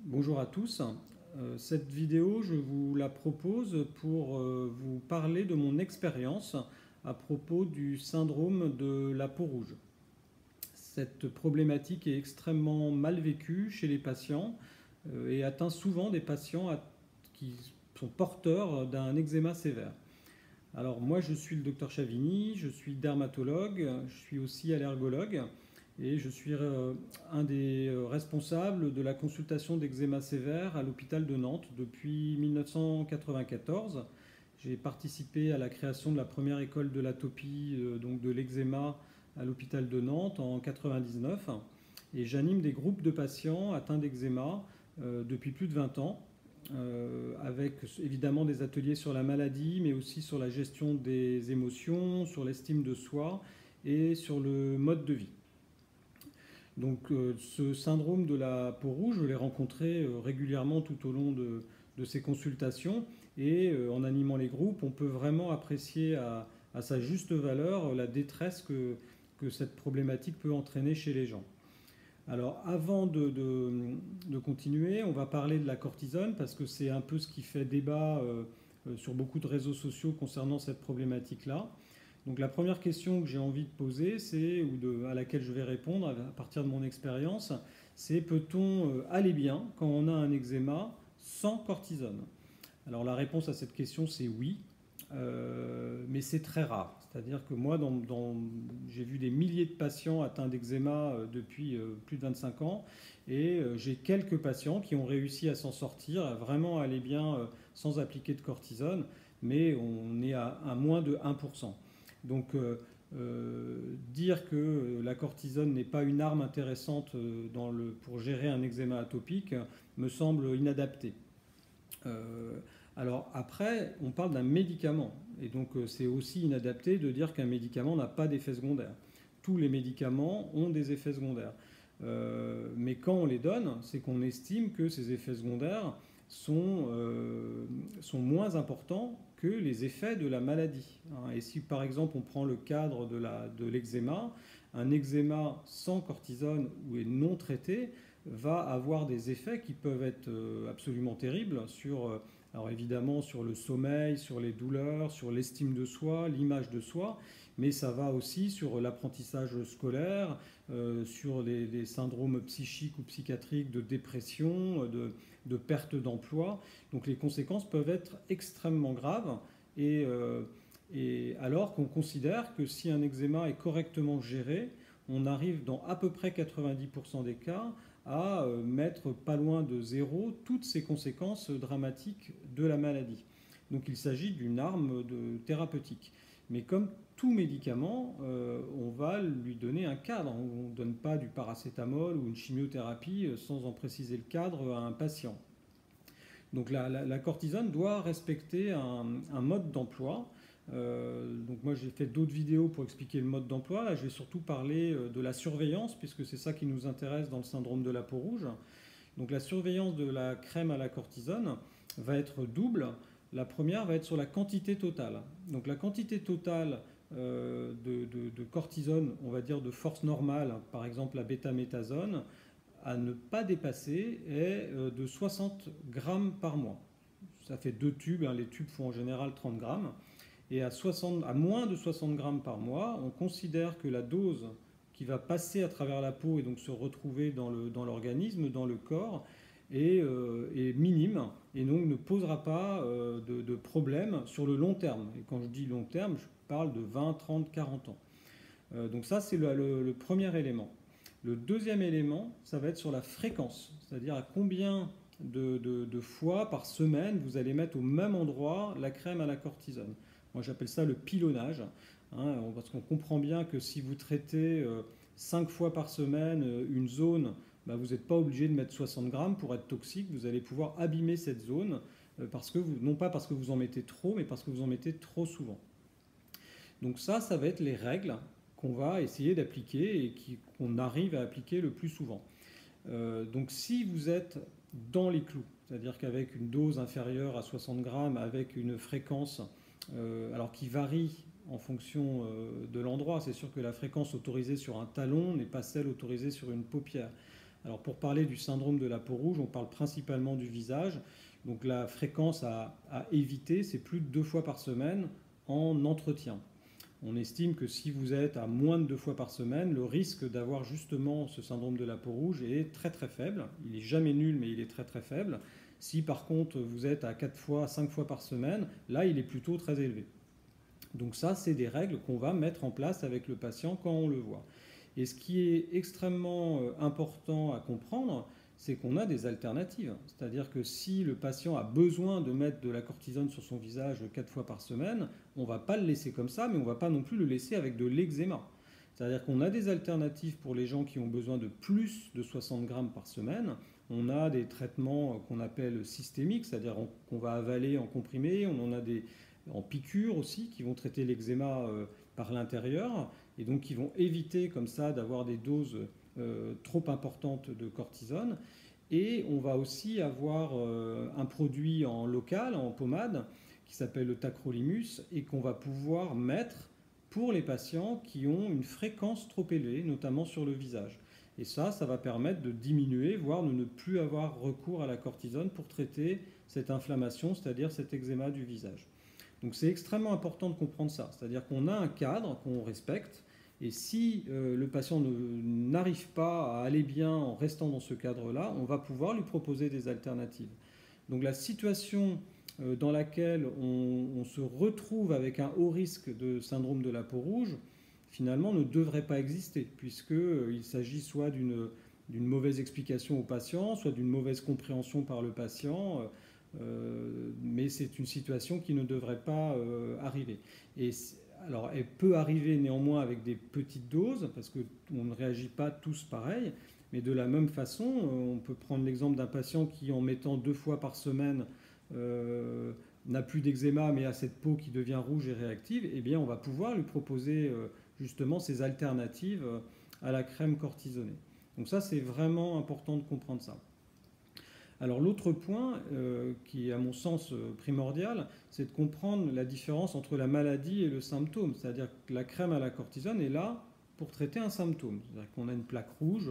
Bonjour à tous. Cette vidéo, je vous la propose pour vous parler de mon expérience à propos du syndrome de la peau rouge. Cette problématique est extrêmement mal vécue chez les patients et atteint souvent des patients qui sont porteurs d'un eczéma sévère. Alors moi, je suis le docteur Chavigny, je suis dermatologue, je suis aussi allergologue et je suis un des responsables de la consultation d'eczéma sévère à l'hôpital de Nantes depuis 1994. J'ai participé à la création de la première école de l'atopie, donc de l'eczéma à l'hôpital de Nantes en 1999 et j'anime des groupes de patients atteints d'eczéma depuis plus de 20 ans. Avec évidemment des ateliers sur la maladie, mais aussi sur la gestion des émotions, sur l'estime de soi et sur le mode de vie. Donc ce syndrome de la peau rouge, je l'ai rencontré régulièrement tout au long de ces consultations et en animant les groupes, on peut vraiment apprécier à sa juste valeur la détresse que cette problématique peut entraîner chez les gens. Alors avant de continuer, on va parler de la cortisone parce que c'est un peu ce qui fait débat sur beaucoup de réseaux sociaux concernant cette problématique-là. Donc la première question que j'ai envie de poser, à laquelle je vais répondre à partir de mon expérience, c'est peut-on aller bien quand on a un eczéma sans cortisone? Alors la réponse à cette question c'est oui, mais c'est très rare. C'est-à-dire que moi, j'ai vu des milliers de patients atteints d'eczéma depuis plus de 25 ans, et j'ai quelques patients qui ont réussi à s'en sortir, à vraiment aller bien sans appliquer de cortisone, mais on est à moins de 1%. Donc dire que la cortisone n'est pas une arme intéressante pour gérer un eczéma atopique me semble inadapté. Alors après, on parle d'un médicament, et donc c'est aussi inadapté de dire qu'un médicament n'a pas d'effet secondaire. Tous les médicaments ont des effets secondaires. Mais quand on les donne, c'est qu'on estime que ces effets secondaires sont moins importants que les effets de la maladie. Et si par exemple on prend le cadre de l'eczéma, un eczéma sans cortisone ou est non traité va avoir des effets qui peuvent être absolument terribles alors évidemment sur le sommeil, sur les douleurs, sur l'estime de soi, l'image de soi, mais ça va aussi sur l'apprentissage scolaire, sur les syndromes psychiques ou psychiatriques de dépression, de perte d'emploi. Donc les conséquences peuvent être extrêmement graves et alors qu'on considère que si un eczéma est correctement géré, on arrive dans à peu près 90% des cas à mettre pas loin de zéro toutes ces conséquences dramatiques de la maladie. Donc il s'agit d'une arme thérapeutique. Mais comme tout médicament, on va lui donner un cadre. On ne donne pas du paracétamol ou une chimiothérapie sans en préciser le cadre à un patient. Donc la cortisone doit respecter un mode d'emploi. Donc moi j'ai fait d'autres vidéos pour expliquer le mode d'emploi. Là je vais surtout parler de la surveillance puisque c'est ça qui nous intéresse dans le syndrome de la peau rouge. Donc la surveillance de la crème à la cortisone va être double. La première va être sur la quantité totale. Donc la quantité totale de cortisone, on va dire de force normale, par exemple la bêta-méthasone, à ne pas dépasser est de 60 grammes par mois. Ça fait 2 tubes, les tubes font en général 30 grammes. Et à moins de 60 grammes par mois, on considère que la dose qui va passer à travers la peau et donc se retrouver dans l'organisme, dans le corps, est minime et donc ne posera pas de problème sur le long terme. Et quand je dis long terme, je parle de 20, 30, 40 ans. Donc ça, c'est le premier élément. Le deuxième élément, ça va être sur la fréquence, c'est-à-dire à combien de fois par semaine vous allez mettre au même endroit la crème à la cortisone. Moi j'appelle ça le pilonnage, parce qu'on comprend bien que si vous traitez 5 fois par semaine une zone, bah, vous n'êtes pas obligé de mettre 60 grammes pour être toxique, vous allez pouvoir abîmer cette zone, non pas parce que vous en mettez trop, mais parce que vous en mettez trop souvent. Donc ça va être les règles qu'on va essayer d'appliquer et qu'on arrive à appliquer le plus souvent. Donc si vous êtes dans les clous, c'est-à-dire qu'avec une dose inférieure à 60 grammes, avec une fréquence alors qui varie en fonction de l'endroit, c'est sûr que la fréquence autorisée sur un talon n'est pas celle autorisée sur une paupière. Alors pour parler du syndrome de la peau rouge, on parle principalement du visage. Donc la fréquence à éviter, c'est plus de 2 fois par semaine en entretien. On estime que si vous êtes à moins de 2 fois par semaine, le risque d'avoir justement ce syndrome de la peau rouge est très très faible. Il n'est jamais nul, mais il est très très faible. Si par contre vous êtes à 4 fois, 5 fois par semaine, là il est plutôt très élevé. Donc ça, c'est des règles qu'on va mettre en place avec le patient quand on le voit. Et ce qui est extrêmement important à comprendre, c'est qu'on a des alternatives. C'est-à-dire que si le patient a besoin de mettre de la cortisone sur son visage 4 fois par semaine, on ne va pas le laisser comme ça, mais on ne va pas non plus le laisser avec de l'eczéma. C'est-à-dire qu'on a des alternatives pour les gens qui ont besoin de plus de 60 grammes par semaine. On a des traitements qu'on appelle systémiques, c'est-à-dire qu'on va avaler en comprimé. On en a des en piqûres aussi qui vont traiter l'eczéma par l'intérieur et donc qui vont éviter comme ça d'avoir des doses trop importantes de cortisone. Et on va aussi avoir un produit en local, en pommade, qui s'appelle le tacrolimus et qu'on va pouvoir mettre pour les patients qui ont une fréquence trop élevée, notamment sur le visage. Et ça va permettre de diminuer, voire de ne plus avoir recours à la cortisone pour traiter cette inflammation, c'est-à-dire cet eczéma du visage. Donc c'est extrêmement important de comprendre ça, c'est-à-dire qu'on a un cadre qu'on respecte, et si le patient n'arrive pas à aller bien en restant dans ce cadre-là, on va pouvoir lui proposer des alternatives. Donc la situation dans laquelle on se retrouve avec un haut risque de syndrome de la peau rouge, finalement ne devrait pas exister, puisqu'il s'agit soit d'une mauvaise explication au patient, soit d'une mauvaise compréhension par le patient, mais c'est une situation qui ne devrait pas arriver. Et alors, elle peut arriver néanmoins avec des petites doses, parce qu'on ne réagit pas tous pareil, mais de la même façon, on peut prendre l'exemple d'un patient qui, en mettant 2 fois par semaine, n'a plus d'eczéma, mais a cette peau qui devient rouge et réactive, eh bien, on va pouvoir lui proposer justement ces alternatives à la crème cortisonnée. Donc ça, c'est vraiment important de comprendre ça. Alors l'autre point qui est à mon sens primordial, c'est de comprendre la différence entre la maladie et le symptôme. C'est-à-dire que la crème à la cortisone est là pour traiter un symptôme. C'est-à-dire qu'on a une plaque rouge,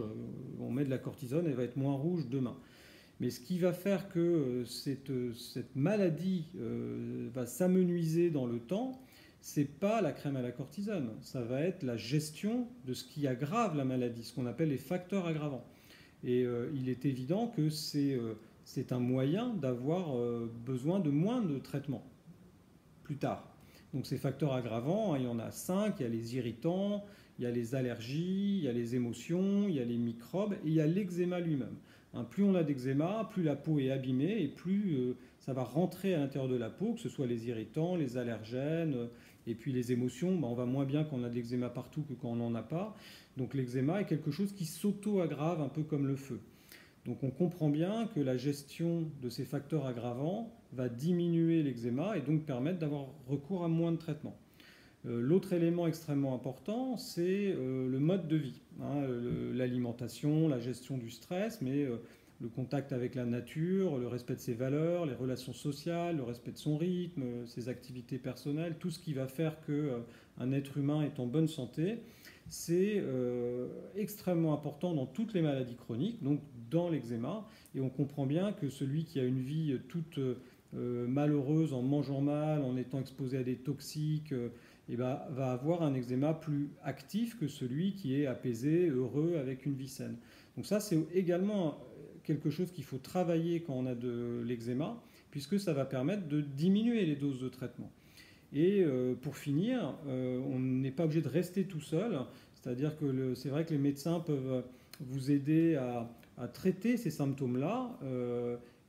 on met de la cortisone, elle va être moins rouge demain. Mais ce qui va faire que cette maladie va s'amenuiser dans le temps, c'est pas la crème à la cortisone. Ça va être la gestion de ce qui aggrave la maladie, ce qu'on appelle les facteurs aggravants. Et il est évident que c'est un moyen d'avoir besoin de moins de traitements plus tard. Donc ces facteurs aggravants, il y en a 5, il y a les irritants, il y a les allergies, il y a les émotions, il y a les microbes et il y a l'eczéma lui-même. Plus on a d'eczéma, plus la peau est abîmée et plus ça va rentrer à l'intérieur de la peau, que ce soit les irritants, les allergènes, et puis les émotions, on va moins bien quand on a de l'eczéma partout que quand on n'en a pas. Donc l'eczéma est quelque chose qui s'auto-aggrave un peu comme le feu. Donc on comprend bien que la gestion de ces facteurs aggravants va diminuer l'eczéma et donc permettre d'avoir recours à moins de traitements. L'autre élément extrêmement important, c'est le mode de vie, l'alimentation, la gestion du stress, mais le contact avec la nature, le respect de ses valeurs, les relations sociales, le respect de son rythme, ses activités personnelles, tout ce qui va faire qu'un être humain est en bonne santé. C'est extrêmement important dans toutes les maladies chroniques, donc dans l'eczéma. Et on comprend bien que celui qui a une vie toute malheureuse en mangeant mal, en étant exposé à des toxiques, va avoir un eczéma plus actif que celui qui est apaisé, heureux, avec une vie saine. Donc ça, c'est également quelque chose qu'il faut travailler quand on a de l'eczéma, puisque ça va permettre de diminuer les doses de traitement. Et pour finir, on n'est pas obligé de rester tout seul, c'est-à-dire que c'est vrai que les médecins peuvent vous aider à traiter ces symptômes-là,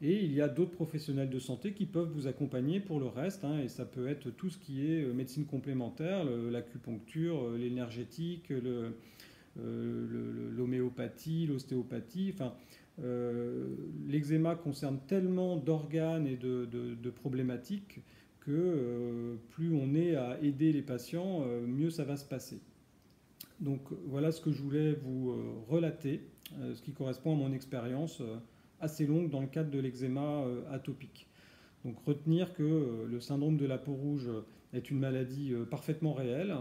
et il y a d'autres professionnels de santé qui peuvent vous accompagner pour le reste, et ça peut être tout ce qui est médecine complémentaire, l'acupuncture, l'énergétique, l'homéopathie, l'ostéopathie, enfin, l'eczéma concerne tellement d'organes et de problématiques que plus on est à aider les patients, mieux ça va se passer. Donc voilà ce que je voulais vous relater, ce qui correspond à mon expérience assez longue dans le cadre de l'eczéma atopique. Donc retenir que le syndrome de la peau rouge est une maladie parfaitement réelle,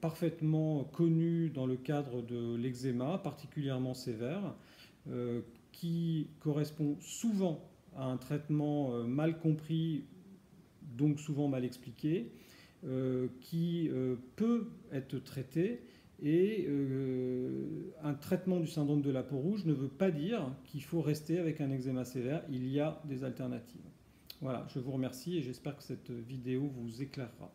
parfaitement connu dans le cadre de l'eczéma, particulièrement sévère, qui correspond souvent à un traitement mal compris, donc souvent mal expliqué, qui peut être traité. Et un traitement du syndrome de la peau rouge ne veut pas dire qu'il faut rester avec un eczéma sévère. Il y a des alternatives. Voilà, je vous remercie et j'espère que cette vidéo vous éclairera.